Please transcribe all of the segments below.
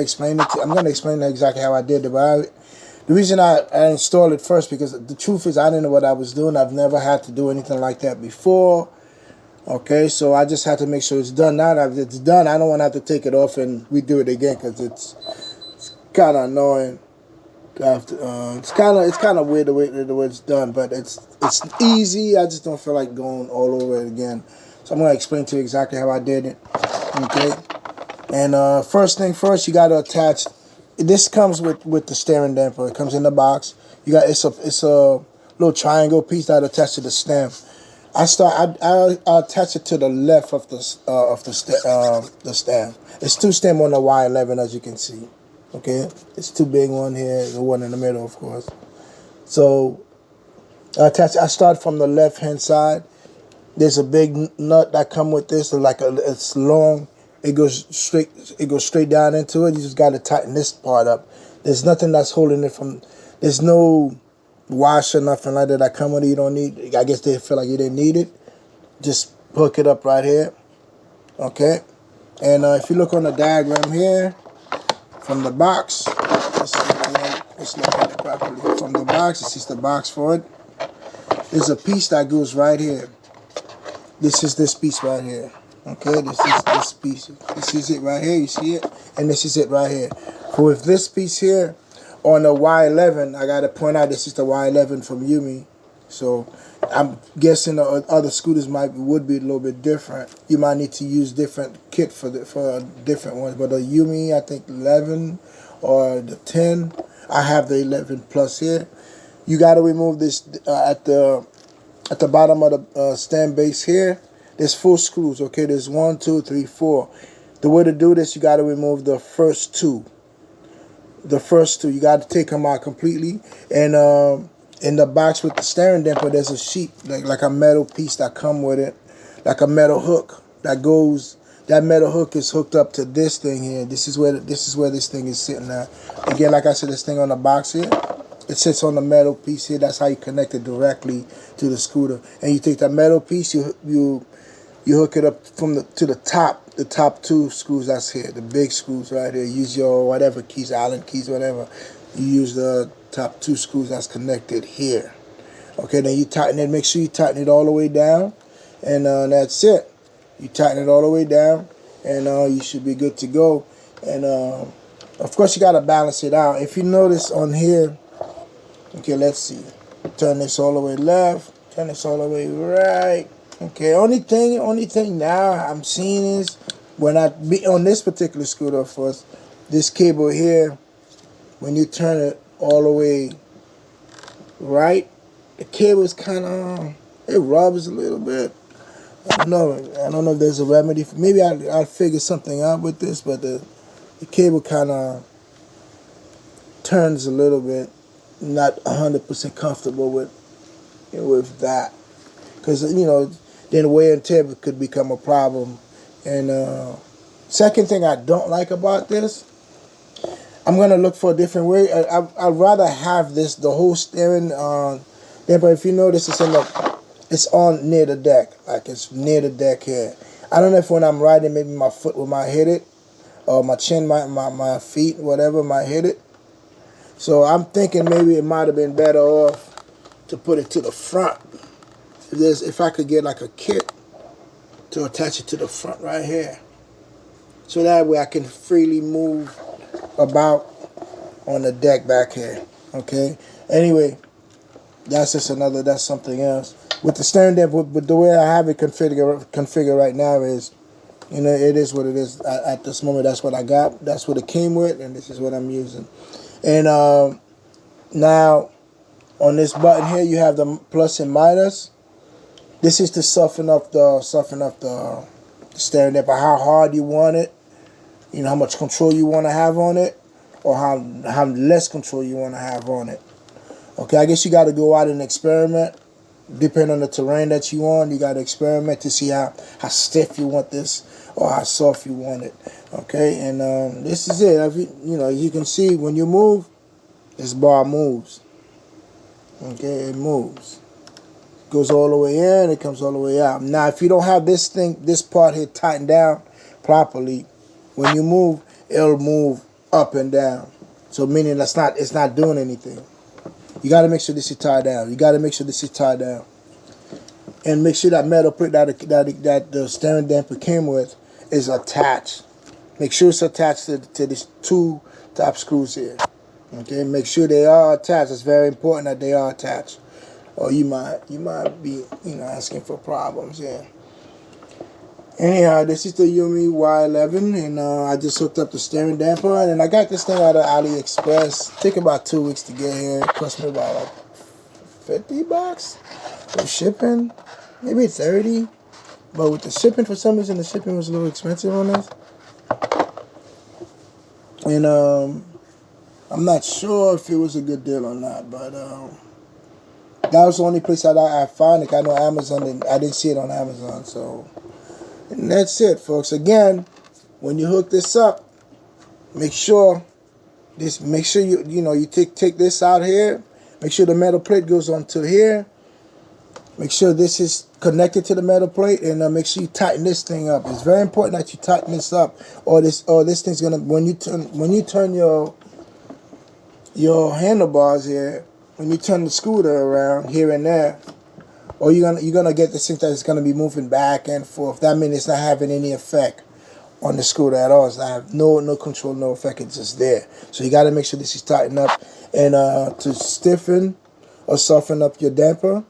I'm gonna explain exactly how I did it. But the reason I installed it first, because the truth is I didn't know what I was doing. I've never had to do anything like that before. Okay, so I just had to make sure it's done. Now that it's done, I don't want to have to take it off and redo it again, because it's kind of annoying. It's kind of weird the way it's done, but it's easy. I just don't feel like going all over it again. So I'm gonna explain to you exactly how I did it. Okay, and first thing first, you gotta attach. This comes with the steering damper. It comes in the box. It's a little triangle piece that attached to the stem. I attach it to the left of the stem. It's two stem on the Y11, as you can see. Okay, it's two big one here, the one in the middle, of course. So I start from the left hand side. There's a big nut that come with this. It's long. It goes straight down into it. You just got to tighten this part up. There's nothing that's holding it from. There's no washer, nothing like that come with it. You don't need. I guess they feel like you didn't need it. Just hook it up right here. Okay, and if you look on the diagram here, from the box, let's look at it properly. From the box, this is the box for it. There's a piece that goes right here. This is this piece right here. Okay, this is this piece. This is it right here. You see it? And this is it right here. So with this piece here on the Y11, I gotta point out this is the Y11 from Yume. So I'm guessing the other scooters would be a little bit different. You might need to use different kit for different ones. But the Yume, I think 11 or the 10. I have the 11 plus here. You got to remove this at the bottom of the stem base here. There's 4 screws. Okay, there's 1, 2, 3, 4. The way to do this, you got to remove the first two. You got to take them out completely. And in the box with the steering damper, there's a sheet, like a metal piece that come with it, like a metal hook that goes. That metal hook is hooked up to this thing here. This is where this thing is sitting at. Again, like I said, this thing on the box here, it sits on the metal piece here. That's how you connect it directly to the scooter. And you take that metal piece, you hook it up to the top 2 screws that's here, the big screws right here. Use your whatever keys, Allen keys, whatever. You use the top 2 screws that's connected here. Okay, then you tighten it. Make sure you tighten it all the way down, and that's it. You tighten it all the way down, and you should be good to go. And of course, you got to balance it out. If you notice on here, okay, let's see. Turn this all the way left. Turn this all the way right. Okay, only thing now I'm seeing is when I be on this particular scooter, of course, this cable here, when you turn it all the way right, the cable is kind of, it rubs a little bit. I don't know if there's a remedy. Maybe I'll figure something out with this, but the cable kind of turns a little bit. Not 100% comfortable with that, because then wear and tear could become a problem. And second thing I don't like about this, I'm gonna look for a different way. I'd rather have the whole steering damper. If you notice, it's on near the deck, like it's near the deck here. I don't know if when I'm riding, maybe my foot might hit it, or my chin, my feet, whatever might hit it. So I'm thinking maybe it might have been better off to put it to the front. If I could get like a kit to attach it to the front right here, so that way I can freely move about on the deck back here. Okay. Anyway, that's something else. With the steering damper, but the way I have it configured right now is, it is what it is at this moment. That's what I got. That's what it came with, and this is what I'm using. And now on this button here, you have the plus and minus. This is to soften up the steering damper, how hard you want it, how much control you want to have on it, or how less control you want to have on it. Okay, I guess you got to go out and experiment. Depending on the terrain that you on, you got to experiment to see how stiff you want this or how soft you want it. Okay, and this is it. You can see when you move, this bar moves. Okay, it moves. It goes all the way in, it comes all the way out. Now, if you don't have this part here tightened down properly, when you move, it'll move up and down. So meaning it's not doing anything. You got to make sure this is tied down. You got to make sure this is tied down. And make sure that metal plate that the steering damper came with is attached. Make sure it's attached to these two top screws here. Okay, make sure they are attached. It's very important that they are attached. Or you might be asking for problems. Yeah. Anyhow, this is the Yume Y11, and I just hooked up the steering damper, and I got this thing out of AliExpress. It took about 2 weeks to get here. It cost me about like $50 for shipping, maybe 30. But with the shipping, for some reason, the shipping was a little expensive on this. And I'm not sure if it was a good deal or not, but that was the only place that I found it. I know Amazon, and I didn't see it on Amazon, so. And that's it, folks. Again, when you hook this up, make sure you take this out here. Make sure the metal plate goes onto here. Make sure this is connected to the metal plate, and make sure you tighten this thing up. It's very important that you tighten this up, or this thing's gonna when you turn your handlebars here, when you turn the scooter around here and there. Or you're gonna get this thing that's gonna be moving back and forth. That means it's not having any effect on the scooter at all. It's not have no control, no effect. It's just there. So you gotta make sure this is tightened up. And to stiffen or soften up your damper,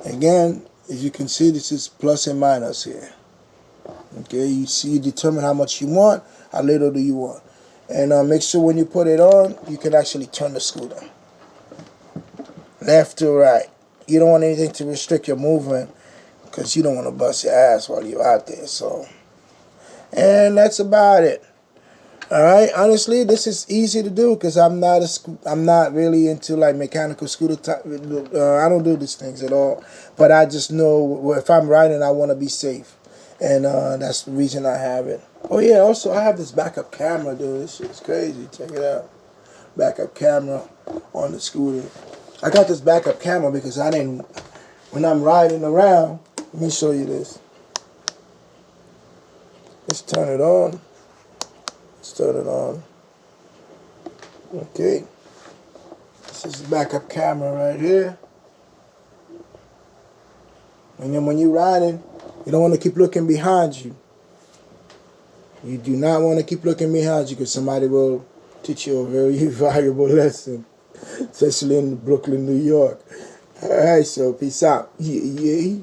again, as you can see, this is plus and minus here. Okay, you determine how much you want, how little do you want, and make sure when you put it on, you can actually turn the scooter left to right. You don't want anything to restrict your movement because you don't want to bust your ass while you're out there. So, and that's about it. All right. Honestly, this is easy to do because I'm not really into like mechanical scooter type. I don't do these things at all. But I just know if I'm riding, I want to be safe, and that's the reason I have it. Oh yeah. Also, I have this backup camera, dude. This shit's crazy. Check it out. Backup camera on the scooter. I got this backup camera because when I'm riding around, let me show you this. Let's turn it on. Let's turn it on. Okay. This is the backup camera right here. And then when you're riding, you don't want to keep looking behind you. You do not want to keep looking behind you because somebody will teach you a very valuable lesson. Especially in Brooklyn, New York. All right, so peace out. Yeah.